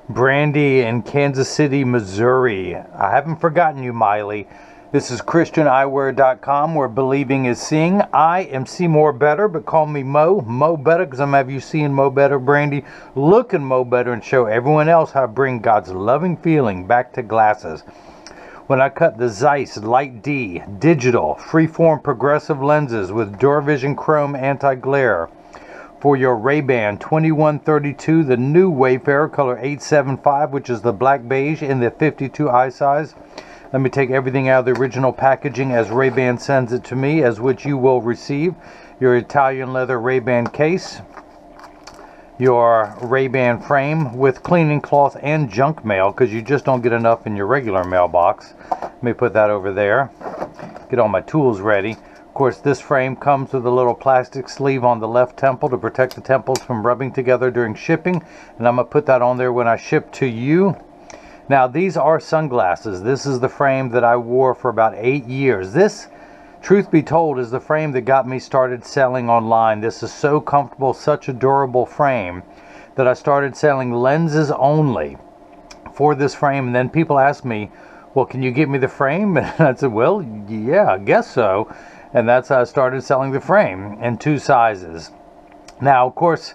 Brandi in Kansas City, Missouri. I haven't forgotten you, Miley. This is ChristianEyewear.com, where believing is seeing. I am See More Better, but call me Mo. Mo Better, because I'm have you seeing Mo Better, Brandi. Looking Mo Better and show everyone else how to bring God's loving feeling back to glasses. When I cut the Zeiss Light D digital freeform progressive lenses with Duravision chrome anti-glare for your RayBan 2132, the new Wayfarer color 875, which is the black beige in the 52 eye size. Let me take everything out of the original packaging as RayBan sends it to me, as which you will receive your Italian leather RayBan case, your RayBan frame with cleaning cloth and junk mail, because you just don't get enough in your regular mailbox. Let me put that over there. Get all my tools ready. Of course, this frame comes with a little plastic sleeve on the left temple to protect the temples from rubbing together during shipping, and I'm going to put that on there when I ship to you. Now, these are sunglasses. This is the frame that I wore for about 8 years. This, truth be told, is the frame that got me started selling online. This is so comfortable, such a durable frame, that I started selling lenses only for this frame. And then people asked me, well, can you get me the frame? And I said, well, yeah, I guess so. And that's how I started selling the frame in 2 sizes. Now, of course,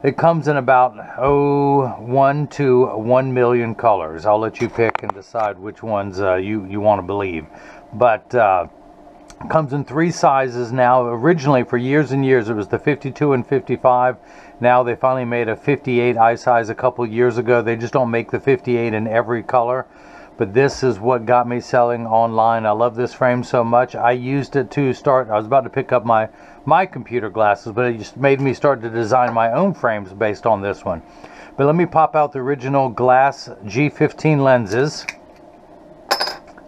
it comes in about 1 to 1 million colors. I'll let you pick and decide which ones you want to believe. But it comes in 3 sizes now. Originally, for years and years, it was the 52 and 55. Now they finally made a 58 eye size a couple years ago. They just don't make the 58 in every color. But this is what got me selling online. I love this frame so much. I used it to start. I was about to pick up my computer glasses, but it just made me start to design my own frames based on this one. But let me pop out the original glass G15 lenses.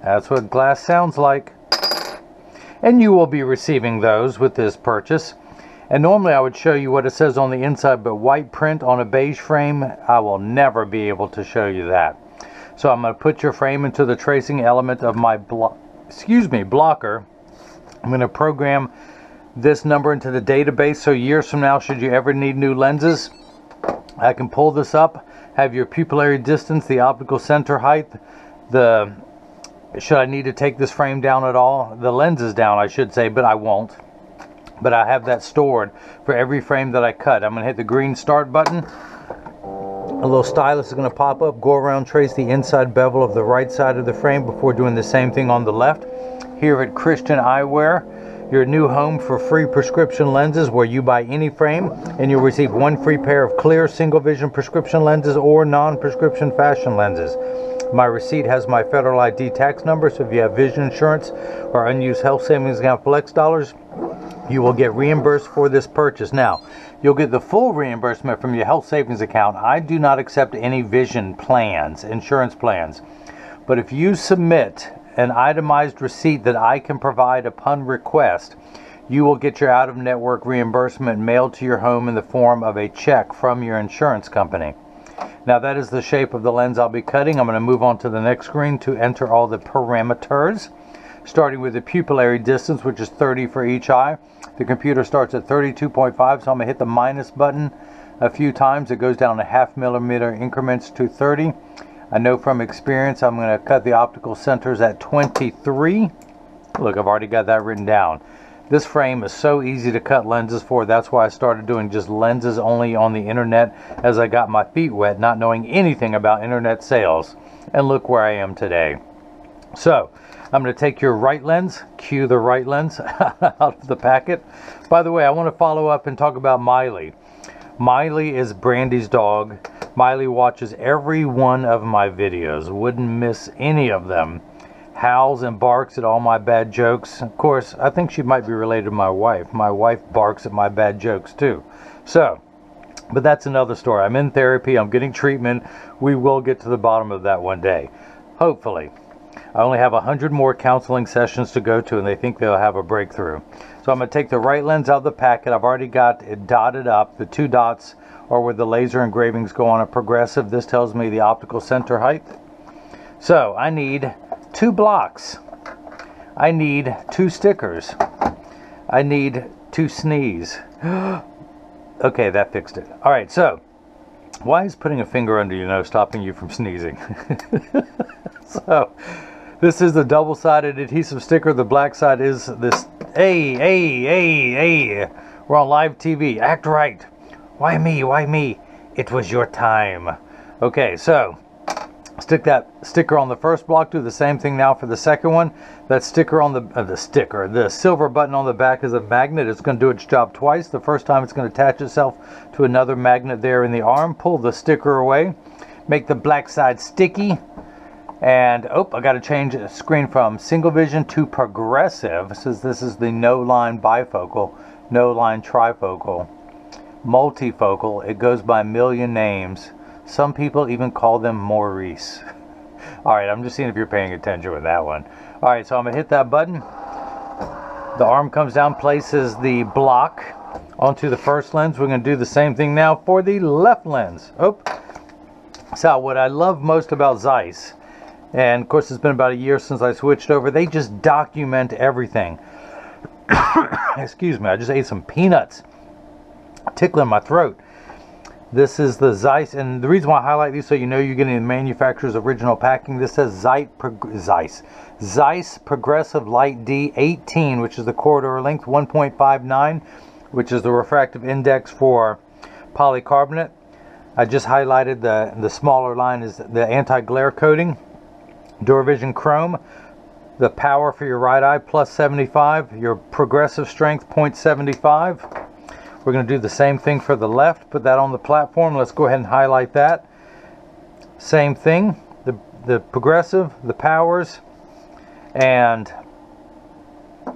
That's what glass sounds like. And you will be receiving those with this purchase. And normally I would show you what it says on the inside, but white print on a beige frame, I will never be able to show you that. So I'm going to put your frame into the tracing element of my blocker. I'm going to program this number into the database, so years from now, should you ever need new lenses, I can pull this up, have your pupillary distance, the optical center height, should I need to take this frame down at all, the lens is down I should say, but I won't. But I have that stored for every frame that I cut. I'm going to hit the green start button. A little stylus is going to pop up, go around, trace the inside bevel of the right side of the frame before doing the same thing on the left. Here at Christian Eyewear, your new home for free prescription lenses, where you buy any frame and you'll receive 1 free pair of clear single vision prescription lenses or non-prescription fashion lenses. My receipt has my federal ID tax number, so if you have vision insurance or unused health savings account flex dollars, you will get reimbursed for this purchase. Now, you'll get the full reimbursement from your health savings account. I do not accept any vision plans, insurance plans. But if you submit an itemized receipt that I can provide upon request, you will get your out-of-network reimbursement mailed to your home in the form of a check from your insurance company. Now, that is the shape of the lens I'll be cutting. I'm going to move on to the next screen to enter all the parameters, starting with the pupillary distance, which is 30 for each eye. The computer starts at 32.5, so I'm going to hit the minus button a few times. It goes down to 0.5 millimeter increments to 30. I know from experience I'm going to cut the optical centers at 23. Look, I've already got that written down. This frame is so easy to cut lenses for. That's why I started doing just lenses only on the internet as I got my feet wet, not knowing anything about internet sales. And look where I am today. So, I'm going to take your right lens, cue the right lens out of the packet. By the way, I want to follow up and talk about Miley. Miley is Brandi's dog. Miley watches every one of my videos, wouldn't miss any of them. Howls and barks at all my bad jokes. Of course, I think she might be related to my wife. My wife barks at my bad jokes too. So, but that's another story. I'm in therapy, I'm getting treatment. We will get to the bottom of that one day, hopefully. I only have 100 more counseling sessions to go to, and they think they'll have a breakthrough. So I'm going to take the right lens out of the packet. I've already got it dotted up. The 2 dots are where the laser engravings go on a progressive. This tells me the optical center height. So I need 2 blocks. I need 2 stickers. I need 2 sneeze. Okay, that fixed it. All right, so Why is putting a finger under your nose stopping you from sneezing? So, this is the double-sided adhesive sticker. The black side is this. Hey. We're on live TV. Act right. Why me? Why me? It was your time. Okay, so stick that sticker on the first block. Do the same thing now for the second one. That sticker on the silver button on the back is a magnet. It's going to do its job twice. The first time it's going to attach itself to another magnet there in the arm. Pull the sticker away. Make the black side sticky. And, I got to change the screen from single vision to progressive. This is the no line bifocal, no line trifocal, multifocal. It goes by a million names. Some people even call them Maurice. Alright, I'm just seeing if you're paying attention with that one. Alright, so I'm going to hit that button. The arm comes down, places the block onto the first lens. We're going to do the same thing now for the left lens. So what I love most about Zeiss, and of course it's been about a year since I switched over, they just document everything. Excuse me, I just ate some peanuts. Tickling my throat. This is the Zeiss, and the reason why I highlight these so you know you're getting the manufacturer's original packing. This says Zeiss Progressive Light D 18, which is the corridor length, 1.59, which is the refractive index for polycarbonate. I just highlighted the smaller line is the anti-glare coating. Duravision chrome. The power for your right eye plus 75. Your progressive strength 0.75. We're going to do the same thing for the left. Put that on the platform. Let's go ahead and highlight that. Same thing. The progressive, the powers, and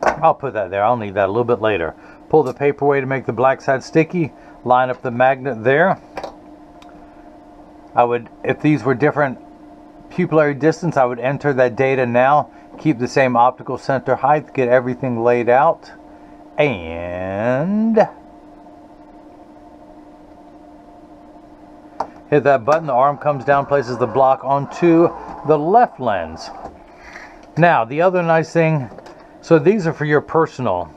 I'll put that there. I'll need that a little bit later. Pull the paper away to make the black side sticky. Line up the magnet there. I would, if these were different pupillary distance, I would enter that data now. Keep the same optical center height. Get everything laid out. And hit that button. The arm comes down, places the block onto the left lens. Now, the other nice thing, so these are for your personal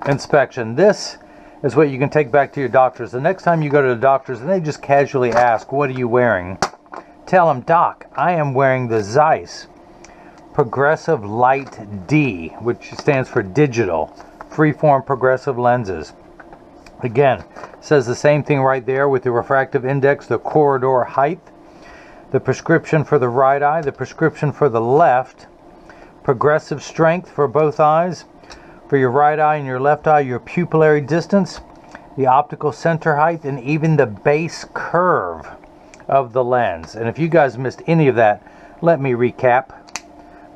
inspection. This is what you can take back to your doctors. The next time you go to the doctors and they just casually ask, what are you wearing? Tell them, Doc, I am wearing the Zeiss Progressive Light D, which stands for digital, freeform progressive lenses. Again, says the same thing right there with the refractive index, the corridor height, the prescription for the right eye, the prescription for the left, progressive strength for both eyes, for your right eye and your left eye, your pupillary distance, the optical center height, and even the base curve of the lens. And if you guys missed any of that, let me recap.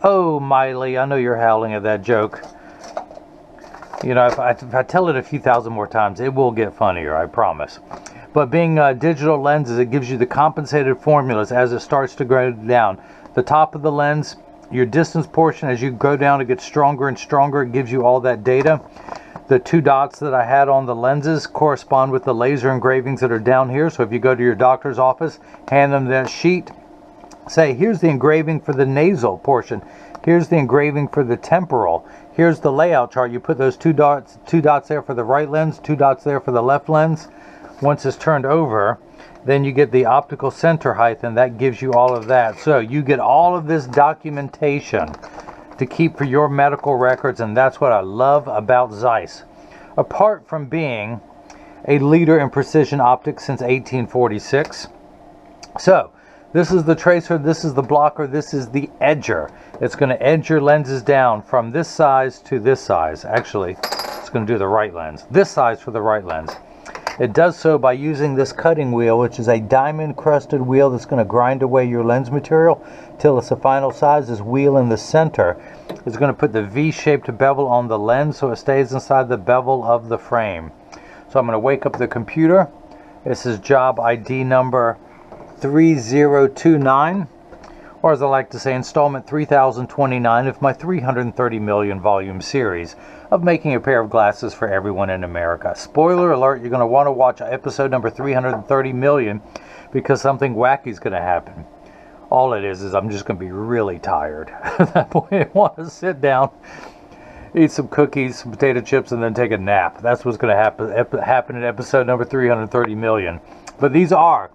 Oh, Miley, I know you're howling at that joke. You know, if I tell it a few thousand more times, it will get funnier, I promise. But being digital lenses, it gives you the compensated formulas as it starts to go down. The top of the lens, your distance portion, as you go down, it gets stronger and stronger. It gives you all that data. The two dots that I had on the lenses correspond with the laser engravings that are down here. So if you go to your doctor's office, hand them that sheet, say, here's the engraving for the nasal portion. Here's the engraving for the temporal. Here's the layout chart. You put those two dots there for the right lens, two dots there for the left lens. Once it's turned over, then you get the optical center height, and that gives you all of that. So you get all of this documentation to keep for your medical records, and that's what I love about Zeiss. Apart from being a leader in precision optics since 1846. So, this is the tracer, this is the blocker, this is the edger. It's going to edge your lenses down from this size to this size. Actually, it's going to do the right lens. This size for the right lens. It does so by using this cutting wheel, which is a diamond-crusted wheel that's going to grind away your lens material till it's the final size. This wheel in the center is going to put the V-shaped bevel on the lens so it stays inside the bevel of the frame. So I'm going to wake up the computer. This is job ID number 3029, or as I like to say, installment 3029 of my 330 million volume series of making a pair of glasses for everyone in America. Spoiler alert, you're going to want to watch episode number 330 million because something wacky is going to happen. All it is I'm just going to be really tired. At that point, I want to sit down, eat some cookies, some potato chips, and then take a nap. That's what's going to happen in episode number 330 million. But these are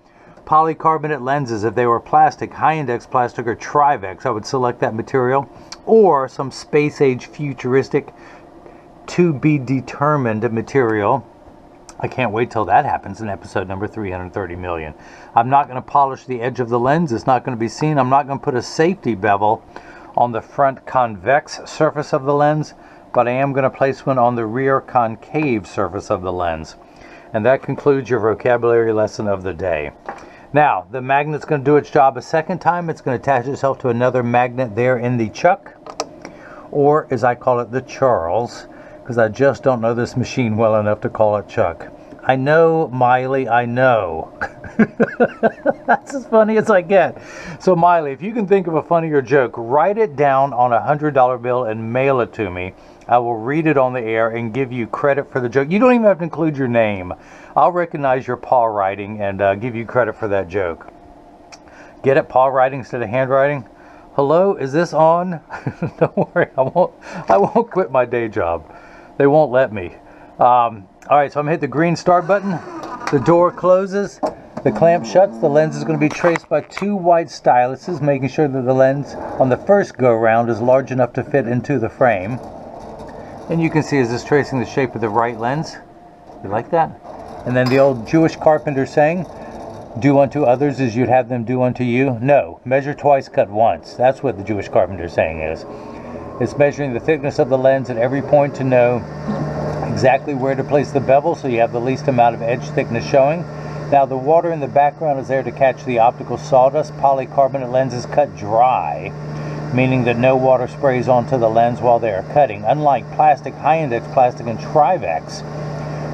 polycarbonate lenses. If they were plastic, high-index plastic or Trivex, I would select that material, or some space-age futuristic to be determined material. I can't wait till that happens in episode number 330 million. I'm not going to polish the edge of the lens. It's not going to be seen. I'm not going to put a safety bevel on the front convex surface of the lens, but I am going to place one on the rear concave surface of the lens. And that concludes your vocabulary lesson of the day. Now, the magnet's going to do its job a second time. It's going to attach itself to another magnet there in the chuck, or as I call it, the Charles, because I just don't know this machine well enough to call it Chuck. I know, Miley, I know. That's as funny as I get. So, Miley, if you can think of a funnier joke, write it down on a $100 bill and mail it to me. I will read it on the air and give you credit for the joke. You don't even have to include your name. I'll recognize your paw writing and give you credit for that joke. Get it? Paw writing instead of handwriting? Hello, is this on? Don't worry, I won't quit my day job. They won't let me. All right, so I'm going to hit the green start button. The door closes. The clamp shuts. The lens is going to be traced by 2 white styluses, making sure that the lens on the first go-around is large enough to fit into the frame. And you can see as it's tracing the shape of the right lens. You like that? And then the old Jewish carpenter saying, do unto others as you'd have them do unto you. No, measure twice, cut once. That's what the Jewish carpenter saying is. It's measuring the thickness of the lens at every point to know exactly where to place the bevel so you have the least amount of edge thickness showing. Now the water in the background is there to catch the optical sawdust. Polycarbonate lenses cut dry, meaning that no water sprays onto the lens while they are cutting, unlike plastic, high-index plastic, and Trivex,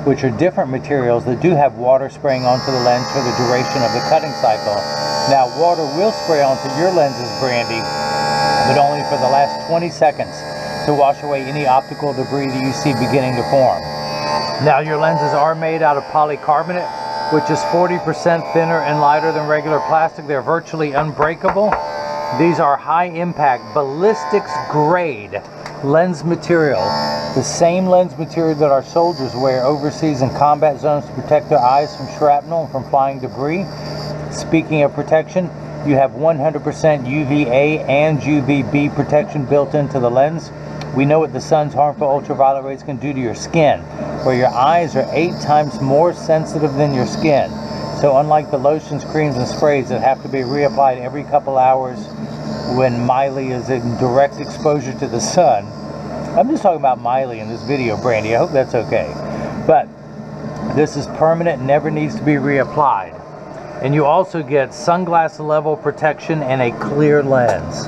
which are different materials that do have water spraying onto the lens for the duration of the cutting cycle. Now water will spray onto your lenses, Brandi, but only for the last 20 seconds to wash away any optical debris that you see beginning to form. Now your lenses are made out of polycarbonate, which is 40% thinner and lighter than regular plastic. They're virtually unbreakable. These are high-impact ballistics grade lens material, the same lens material that our soldiers wear overseas in combat zones to protect their eyes from shrapnel and from flying debris. Speaking of protection, you have 100% UVA and UVB protection built into the lens. We know what the sun's harmful ultraviolet rays can do to your skin, where your eyes are 8 times more sensitive than your skin. So unlike the lotions, creams, and sprays that have to be reapplied every couple hours when Miley is in direct exposure to the sun, I'm just talking about Miley in this video, Brandi. I hope that's okay. But this is permanent, never needs to be reapplied. And you also get sunglass level protection and a clear lens.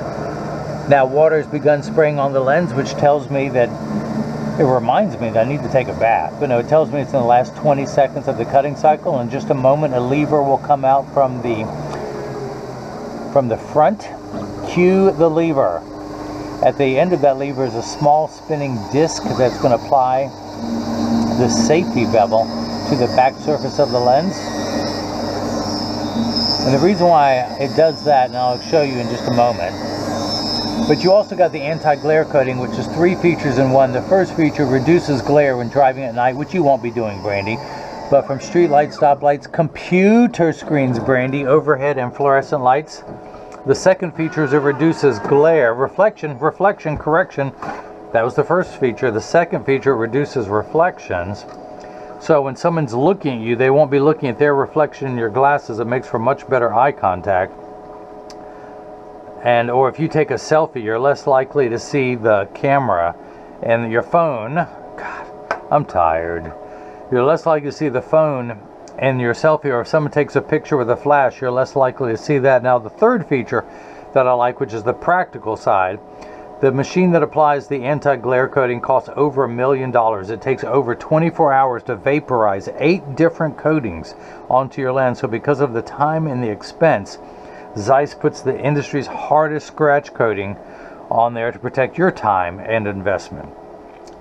Now water has begun spraying on the lens, which tells me that, it reminds me that I need to take a bath. But no, it tells me it's in the last 20 seconds of the cutting cycle. In just a moment, a lever will come out from the front. Cue the lever. At the end of that lever is a small spinning disc that's going to apply the safety bevel to the back surface of the lens. And the reason why it does that, and I'll show you in just a moment, but you also got the anti-glare coating, which is 3 features in one. The first feature reduces glare when driving at night, which you won't be doing, Brandi, but from street lights, stoplights, computer screens, Brandi, overhead and fluorescent lights. The second feature is it reduces glare, reflection, correction. That was the first feature. The second feature reduces reflections. So when someone's looking at you, they won't be looking at their reflection in your glasses. It makes for much better eye contact. And or if you take a selfie, you're less likely to see the camera and your phone. God, I'm tired. You're less likely to see the phone in your selfie, or if someone takes a picture with a flash, you're less likely to see that. Now the third feature that I like, which is the practical side, the machine that applies the anti-glare coating costs over $1 million. It takes over 24 hours to vaporize 8 different coatings onto your lens. So because of the time and the expense, Zeiss puts the industry's hardest scratch coating on there to protect your time and investment.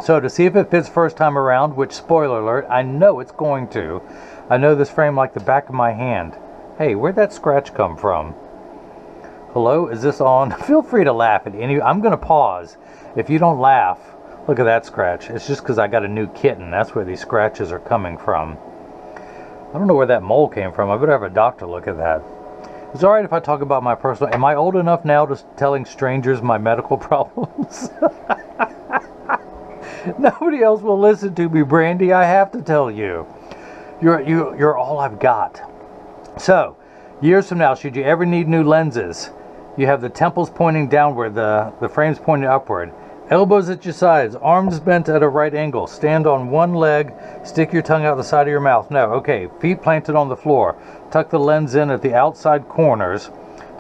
So to see if it fits first time around, which, spoiler alert, I know it's going to. I know this frame like the back of my hand. Hey, where'd that scratch come from? Hello, is this on? Feel free to laugh at any. I'm going to pause. If you don't laugh, look at that scratch. It's just because I got a new kitten. That's where these scratches are coming from. I don't know where that mole came from. I better have a doctor look at that. It's alright if I talk about my personal... Am I old enough now to telling strangers my medical problems? Nobody else will listen to me, Brandi. I have to tell you. You're all I've got. So, years from now, should you ever need new lenses, you have the temples pointing downward, the frames pointing upward. Elbows at your sides, arms bent at a right angle. Stand on one leg, stick your tongue out the side of your mouth. No, okay, feet planted on the floor. Tuck the lens in at the outside corners.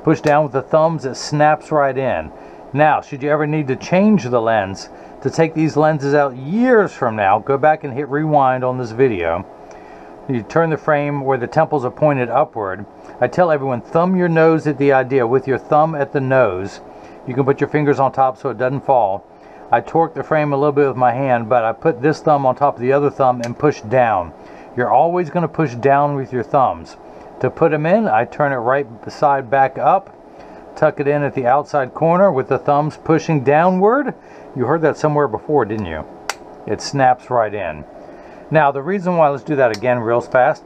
Push down with the thumbs, it snaps right in. Now, should you ever need to change the lens, to take these lenses out years from now, go back and hit rewind on this video. You turn the frame where the temples are pointed upward. I tell everyone, thumb your nose at the idea with your thumb at the nose. You can put your fingers on top so it doesn't fall. I torque the frame a little bit with my hand, but I put this thumb on top of the other thumb and push down. You're always going to push down with your thumbs. To put them in, I turn it right side back up, tuck it in at the outside corner with the thumbs pushing downward. You heard that somewhere before, didn't you? It snaps right in. Now, the reason why, let's do that again real fast.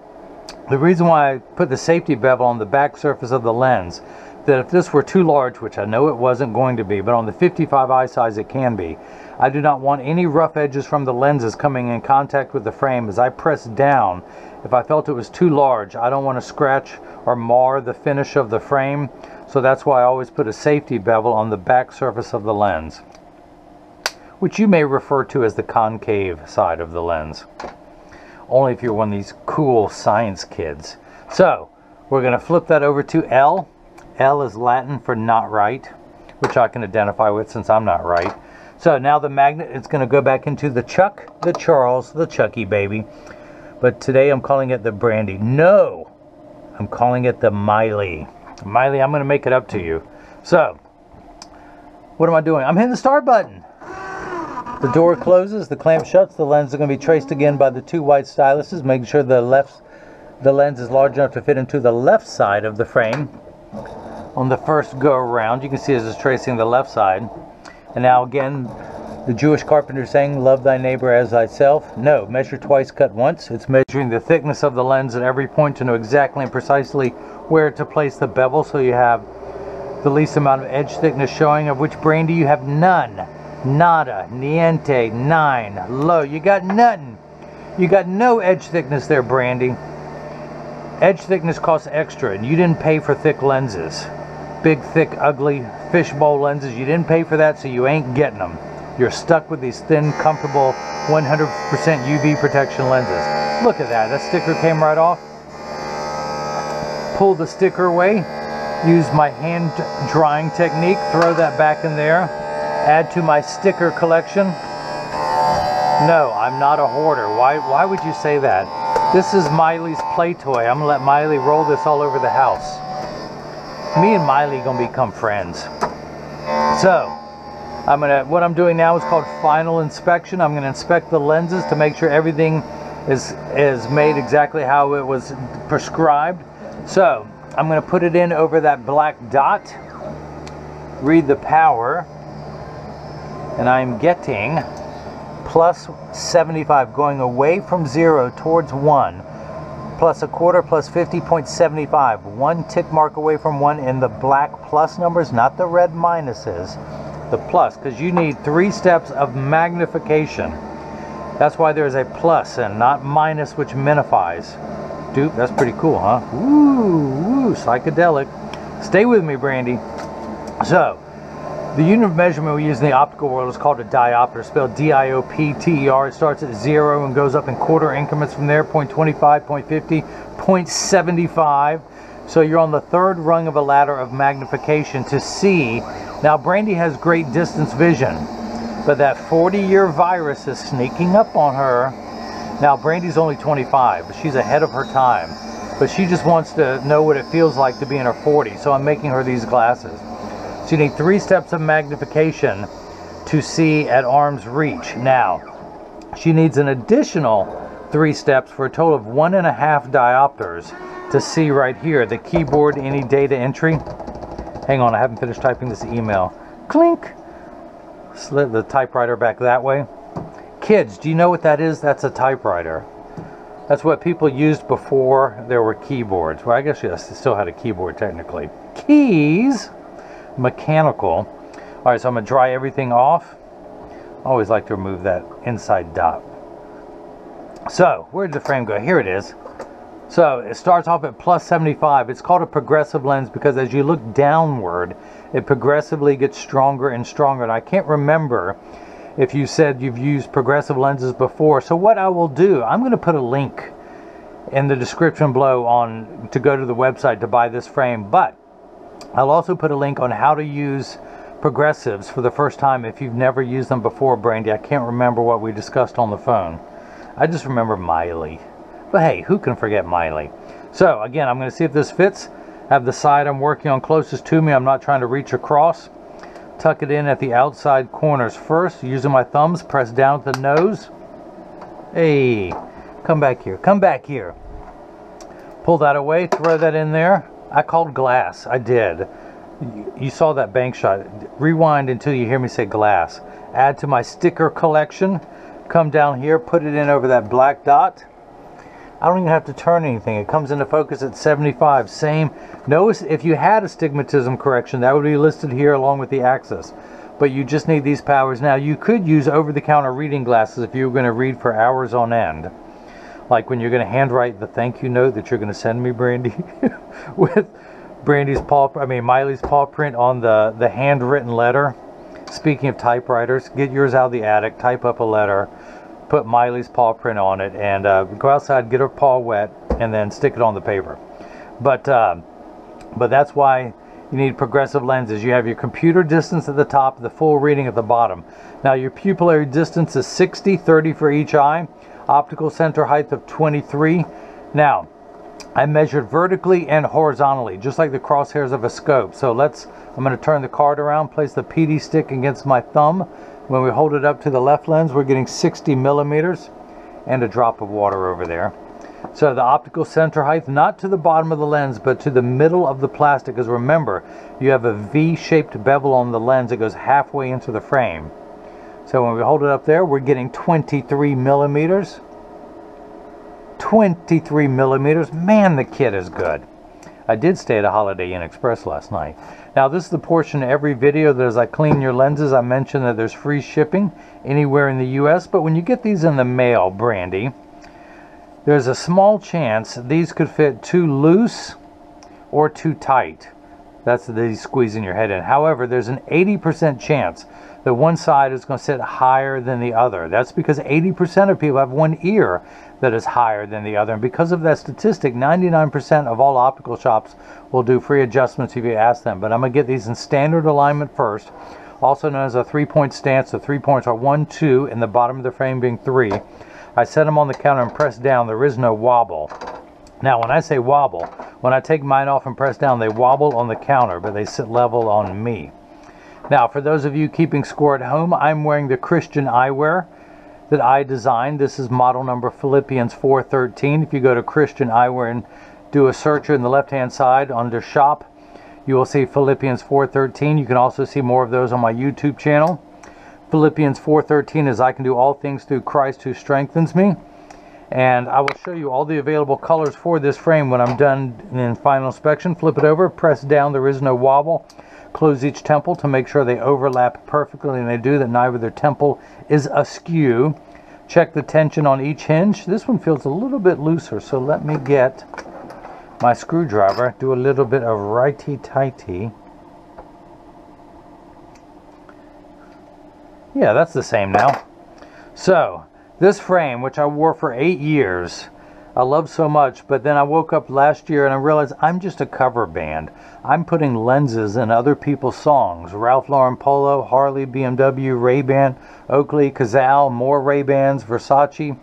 The reason why I put the safety bevel on the back surface of the lens, that if this were too large, which I know it wasn't going to be, but on the 55 eye size it can be, I do not want any rough edges from the lenses coming in contact with the frame. As I press down, if I felt it was too large, I don't want to scratch or mar the finish of the frame, so that's why I always put a safety bevel on the back surface of the lens, which you may refer to as the concave side of the lens, only if you're one of these cool science kids. So we're going to flip that over to L. L is Latin for not right, which I can identify with since I'm not right. So now the magnet is going to go back into the Chuck, the Charles, the Chucky baby. But today I'm calling it the Brandi. No, I'm calling it the Miley. Miley, I'm going to make it up to you. So, what am I doing? I'm hitting the start button. The door closes, the clamp shuts, the lens is going to be traced again by the two white styluses, making sure the lens is large enough to fit into the left side of the frame. On the first go around, you can see it's tracing the left side. And now again, the Jewish carpenter saying, love thy neighbor as thyself. No, measure twice, cut once. It's measuring the thickness of the lens at every point to know exactly and precisely where to place the bevel, so you have the least amount of edge thickness showing, of which, Brandi, you have none. Nada, niente, nine, low. You got nothing. You got no edge thickness there, Brandi. Edge thickness costs extra, and you didn't pay for thick lenses. Big, thick, ugly fishbowl lenses. You didn't pay for that, so you ain't getting them. You're stuck with these thin, comfortable, 100% UV protection lenses. Look at that. That sticker came right off. Pull the sticker away. Use my hand drying technique. Throw that back in there. Add to my sticker collection. No, I'm not a hoarder. Why would you say that? This is Miley's play toy. I'm going to let Miley roll this all over the house. Me and Miley are going to become friends. So, what I'm doing now is called final inspection. I'm going to inspect the lenses to make sure everything is made exactly how it was prescribed. So, I'm going to put it in over that black dot. Read the power. And I'm getting plus 75, going away from 0 towards 1. Plus a quarter, plus 50.75. One tick mark away from 1 in the black plus numbers, not the red minuses. The plus, because you need 3 steps of magnification. That's why there's a plus and not minus, which minifies. Dude, that's pretty cool, huh? Ooh, psychedelic. Stay with me, Brandi. So, the unit of measurement we use in the optical world is called a diopter, spelled D-I-O-P-T-E-R. It starts at 0 and goes up in quarter increments from there, 0.25, 0.50, 0.75. So you're on the third rung of a ladder of magnification to see. Now, Brandi has great distance vision, but that 40-year virus is sneaking up on her. Now, Brandi's only 25, but she's ahead of her time. But she just wants to know what it feels like to be in her 40s, so I'm making her these glasses. So you need 3 steps of magnification to see at arm's reach. Now, she needs an additional 3 steps for a total of 1.5 diopters to see right here, the keyboard, any data entry. Hang on, I haven't finished typing this email. Clink! Slid the typewriter back that way. Kids, do you know what that is? That's a typewriter. That's what people used before there were keyboards. Well, I guess yes, they still had a keyboard technically. Keys, mechanical. All right, so I'm gonna dry everything off. I always like to remove that inside dot. So where did the frame go? Here it is. So it starts off at plus 75. It's called a progressive lens because as you look downward, it progressively gets stronger and stronger. And I can't remember if you said you've used progressive lenses before. So what I will do, I'm going to put a link in the description below on to go to the website to buy this frame, but I'll also put a link on how to use progressives for the first time if you've never used them before, Brandi. I can't remember what we discussed on the phone. I just remember Miley. But hey, who can forget Miley? So again, I'm going to see if this fits. I have the side I'm working on closest to me. I'm not trying to reach across. Tuck it in at the outside corners first. Using my thumbs, press down at the nose. Hey, come back here. Come back here. Pull that away. Throw that in there. I called glass. I did. You saw that bank shot. Rewind until you hear me say glass. Add to my sticker collection. Come down here. Put it in over that black dot. I don't even have to turn anything. It comes into focus at 75. Same. Notice if you had astigmatism correction, that would be listed here along with the axis. But you just need these powers. Now, you could use over-the-counter reading glasses if you were going to read for hours on end. Like when you're going to handwrite the thank you note that you're going to send me, Brandi, with Miley's paw print on the handwritten letter. Speaking of typewriters, get yours out of the attic, type up a letter, put Miley's paw print on it, and go outside, get her paw wet, and then stick it on the paper. But that's why you need progressive lenses. You have your computer distance at the top, the full reading at the bottom. Now your pupillary distance is 60, 30 for each eye, optical center height of 23. Now, I measured vertically and horizontally, just like the crosshairs of a scope. So I'm going to turn the card around, place the PD stick against my thumb. When we hold it up to the left lens, we're getting 60 millimeters and a drop of water over there. So the optical center height, not to the bottom of the lens, but to the middle of the plastic, because remember, you have a V-shaped bevel on the lens that goes halfway into the frame. So when we hold it up there, we're getting 23 millimeters. 23 millimeters. Man, the kit is good. I did stay at a Holiday Inn Express last night. Now, this is the portion of every video that as I clean your lenses, I mentioned that there's free shipping anywhere in the U.S. But when you get these in the mail, Brandi, there's a small chance these could fit too loose or too tight. That's these squeezing your head in. However, there's an 80% chance that one side is going to sit higher than the other. That's because 80% of people have one ear that is higher than the other. And because of that statistic, 99% of all optical shops will do free adjustments if you ask them. But I'm going to get these in standard alignment first, also known as a 3-point stance. The 3 points are 1, 2, and the bottom of the frame being 3. I set them on the counter and press down. There is no wobble. Now, when I say wobble, when I take mine off and press down, they wobble on the counter, but they sit level on me. Now, for those of you keeping score at home, I'm wearing the Christian Eyewear that I designed. This is model number Philippians 413. If you go to Christian Eyewear and do a search in the left-hand side under shop, you will see Philippians 413. You can also see more of those on my YouTube channel. Philippians 413 is I can do all things through Christ who strengthens me. And I will show you all the available colors for this frame when I'm done in final inspection. Flip it over, press down, there is no wobble. Close each temple to make sure they overlap perfectly, and they do, that neither their temple is askew. Check the tension on each hinge. This one feels a little bit looser, so let me get my screwdriver, do a little bit of righty-tighty. Yeah, that's the same now. So, this frame, which I wore for 8 years, I love so much, but then I woke up last year and I realized I'm just a cover band. I'm putting lenses in other people's songs. Ralph Lauren Polo, Harley, BMW, RayBan, Oakley, Cazal, more RayBans, Versace.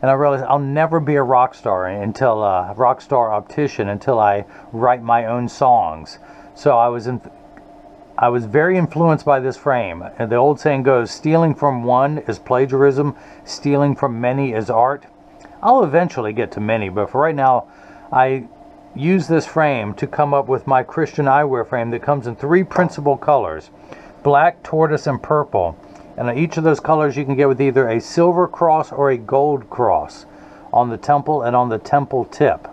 And I realized I'll never be a rock star until a rock star optician until I write my own songs. So I was very influenced by this frame. And the old saying goes, stealing from one is plagiarism, stealing from many is art. I'll eventually get to many, but for right now, I use this frame to come up with my Christian Eyewear frame that comes in 3 principal colors: black, tortoise, and purple. And each of those colors you can get with either a silver cross or a gold cross on the temple and on the temple tip.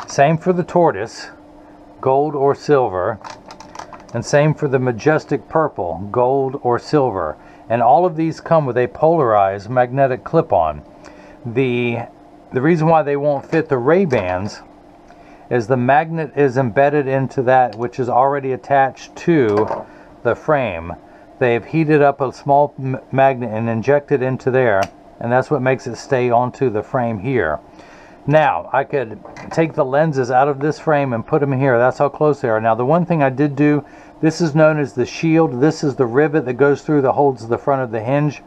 Same for the tortoise, gold or silver. And same for the majestic purple, gold or silver. And all of these come with a polarized magnetic clip-on. The reason why they won't fit the RayBans is the magnet is embedded into that, which is already attached to the frame. They've heated up a small magnet and injected into there, and that's what makes it stay onto the frame here. Now, I could take the lenses out of this frame and put them here. That's how close they are. Now, the one thing I did do, this is known as the shield. This is the rivet that goes through that holds the front of the hinge.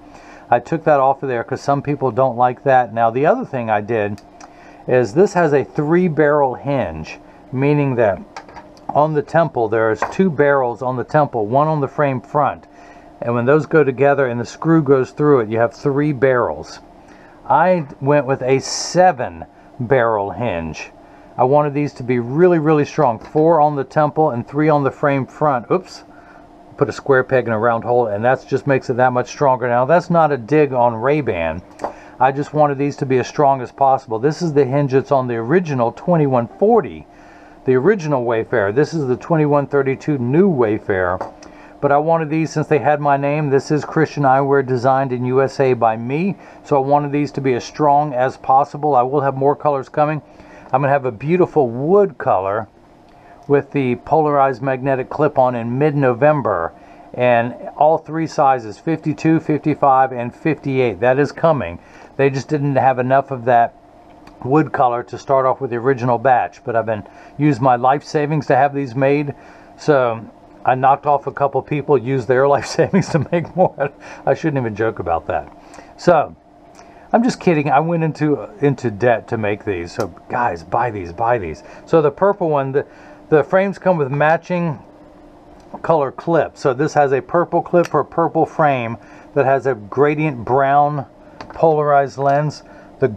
I took that off of there because some people don't like that. Now, the other thing I did is this has a 3-barrel hinge, meaning that on the temple, there's 2 barrels on the temple, one on the frame front. And when those go together and the screw goes through it, you have 3 barrels. I went with a 7-barrel hinge. I wanted these to be really, really strong. 4 on the temple and 3 on the frame front. Oops. Put a square peg in a round hole, and that just makes it that much stronger. Now, that's not a dig on RayBan. I just wanted these to be as strong as possible. This is the hinge that's on the original 2140, the original Wayfarer. This is the 2132 new Wayfarer. But I wanted these, since they had my name, this is Christian Eyewear, designed in USA by me. So I wanted these to be as strong as possible. I will have more colors coming. I'm going to have a beautiful wood color with the polarized magnetic clip-on in mid-November. And all 3 sizes, 52, 55, and 58. That is coming. They just didn't have enough of that wood color to start off with the original batch. But I've been used my life savings to have these made. So I knocked off a couple people, used their life savings to make more. I shouldn't even joke about that. So I'm just kidding. I went into debt to make these. So guys, buy these, buy these. So the purple one, the frames come with matching color clips. So this has a purple clip for a purple frame that has a gradient brown polarized lens. The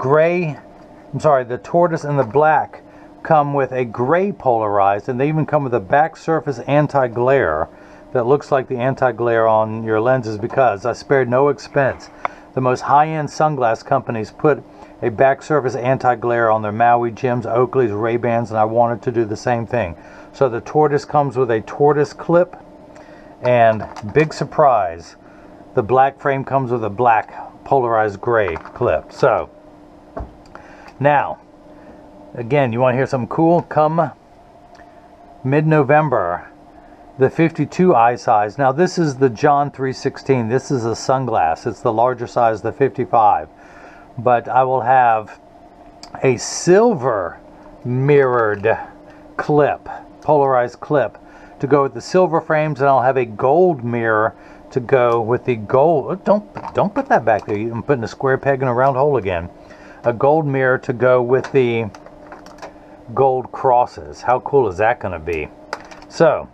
tortoise and the black come with a gray polarized, and they even come with a back surface anti-glare that looks like the anti-glare on your lenses, because I spared no expense. The most high-end sunglass companies put a back surface anti-glare on their Maui Jims, Oakleys, RayBans, and I wanted to do the same thing. So the tortoise comes with a tortoise clip, and big surprise, the black frame comes with a black polarized gray clip. So now, again, you want to hear something cool? Come mid-November, the 52 eye size. Now this is the John 316. This is a sunglass. It's the larger size, the 55. But I will have a silver mirrored clip, polarized clip, to go with the silver frames, and I'll have a gold mirror to go with the gold. Don't put that back there. I'm putting a square peg in a round hole again. A gold mirror to go with the gold crosses. How cool is that going to be? So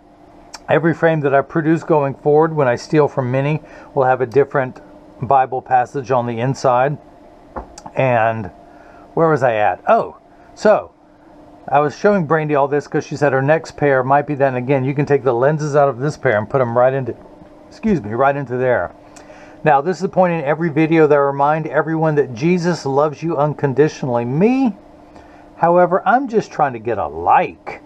every frame that I produce going forward, when I steal from Minnie, will have a different Bible passage on the inside. And where was I at? Oh, so I was showing Brandi all this because she said her next pair might be that. And again, you can take the lenses out of this pair and put them right into, right into there. Now, this is the point in every video that I remind everyone that Jesus loves you unconditionally. Me, however, I'm just trying to get a like.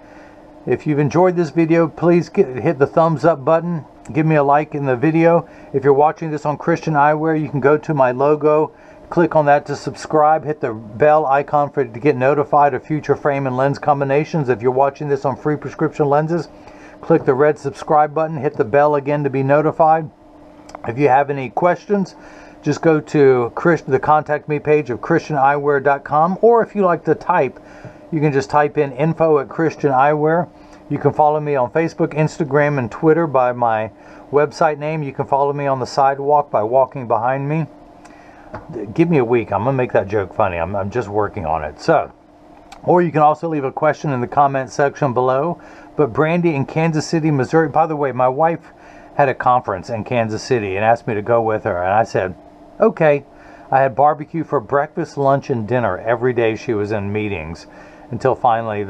If you've enjoyed this video, please hit the thumbs up button. Give me a like in the video. If you're watching this on Christian Eyewear, you can go to my logo, click on that to subscribe, hit the bell icon to get notified of future frame and lens combinations. If you're watching this on free prescription lenses, click the red subscribe button, hit the bell again to be notified. If you have any questions, just go to the contact me page of christianeyewear.com, or if you like to type, you can just type in info@Christian Eyewear. You can follow me on Facebook, Instagram, and Twitter by my website name. You can follow me on the sidewalk by walking behind me. Give me a week. I'm going to make that joke funny. I'm just working on it. So, or you can also leave a question in the comment section below. But Brandi in Kansas City, Missouri. By the way, my wife had a conference in Kansas City and asked me to go with her. And I said, okay. I had barbecue for breakfast, lunch, and dinner every day she was in meetings, until finally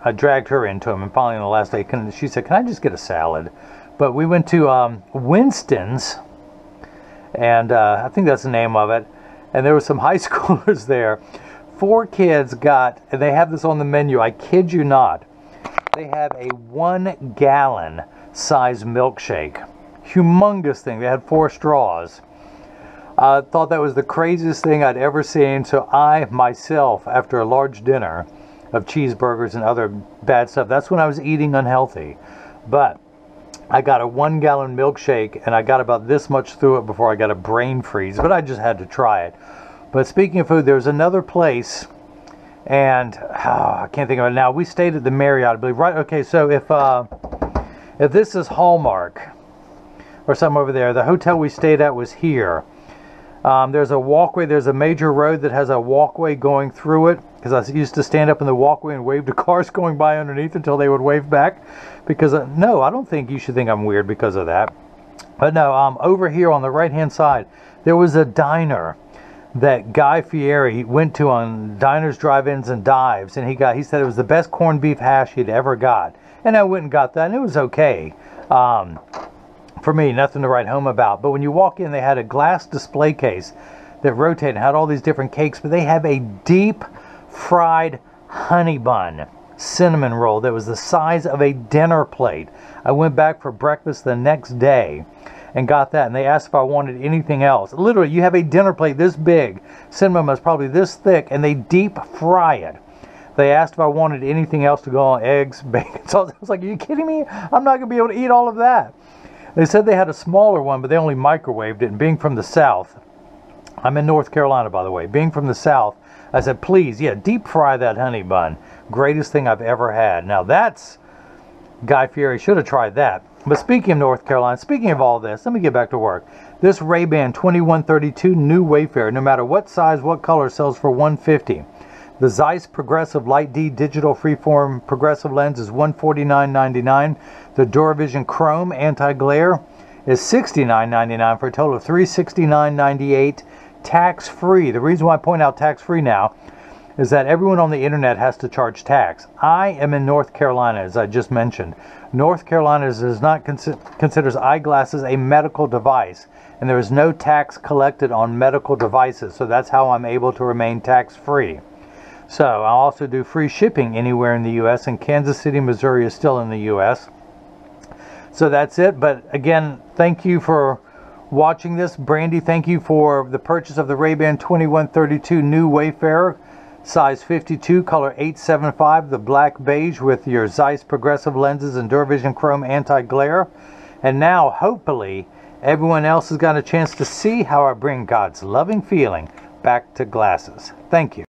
I dragged her into them. And finally on the last day, she said, can I just get a salad? But we went to Winston's, and I think that's the name of it. and there were some high schoolers there. 4 kids got, and they have this on the menu, I kid you not, they have a 1 gallon size milkshake. Humongous thing. They had 4 straws. I thought that was the craziest thing I'd ever seen. So I myself, after a large dinner of cheeseburgers and other bad stuff, that's when I was eating unhealthy. But I got a 1 gallon milkshake, and I got about this much through it before I got a brain freeze. But I just had to try it. But speaking of food, there's another place, and I can't think of it now. We stayed at the Marriott, I believe. Right? Okay, so if this is Hallmark or something over there, the hotel we stayed at was here. There's a walkway. There's a major road that has a walkway going through it, because I used to stand up in the walkway and wave to cars going by underneath until they would wave back. Because no, I don't think you should think I'm weird because of that. But no, over here on the right hand side, there was a diner that Guy Fieri went to on Diners, Drive-Ins, and Dives, and he said it was the best corned beef hash he'd ever got. And I went and got that, and it was okay. For me, nothing to write home about. But when you walk in, they had a glass display case that rotated and had all these different cakes. But they have a deep fried honey bun cinnamon roll that was the size of a dinner plate. I went back for breakfast the next day and got that. And they asked if I wanted anything else. Literally, you have a dinner plate this big. Cinnamon was probably this thick, and they deep fry it. They asked if I wanted anything else to go on, eggs, bacon. So I was like, are you kidding me? I'm not going to be able to eat all of that. They said they had a smaller one, but they only microwaved it. And being from the South, I'm in North Carolina, by the way. Being from the South, I said, please, yeah, deep fry that honey bun. Greatest thing I've ever had. Now that's, Guy Fieri should have tried that. But speaking of North Carolina, speaking of all this, let me get back to work. This RayBan 2132 new Wayfarer, no matter what size, what color, sells for $150. The Zeiss Progressive Light D Digital Freeform Progressive Lens is $149.99. The Duravision Chrome Anti-Glare is $69.99 for a total of $369.98 tax-free. The reason why I point out tax-free now is that everyone on the internet has to charge tax. I am in North Carolina, as I just mentioned. North Carolina does not considers eyeglasses a medical device, and there is no tax collected on medical devices, so that's how I'm able to remain tax-free. So I'll also do free shipping anywhere in the U.S., and Kansas City, Missouri is still in the U.S. So that's it. But again, thank you for watching this. Brandi, thank you for the purchase of the RayBan 2132 new Wayfarer, size 52, color 875, the black beige with your Zeiss progressive lenses and Duravision Chrome anti-glare. And now, hopefully, everyone else has got a chance to see how I bring God's loving feeling back to glasses. Thank you.